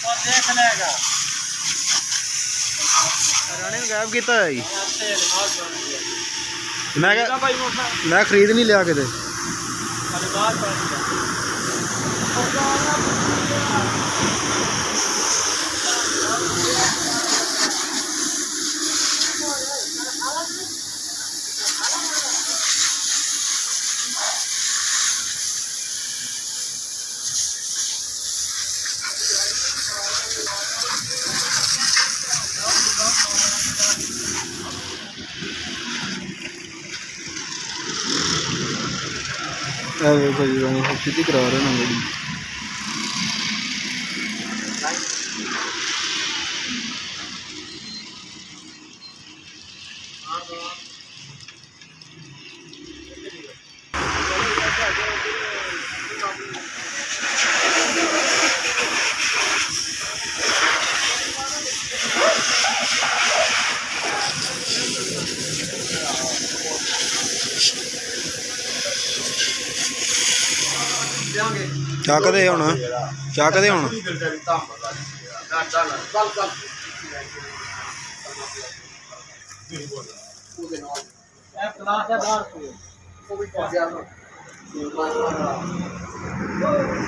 देख लेगा राणे ने गायब किया है जी। मैं खरीद नहीं लिया किते देखो जी सीधी करा रहे ना गाड़ी ਚੱਕਦੇ ਹੁਣ ਚੱਕਦੇ ਹੁਣ क्लास है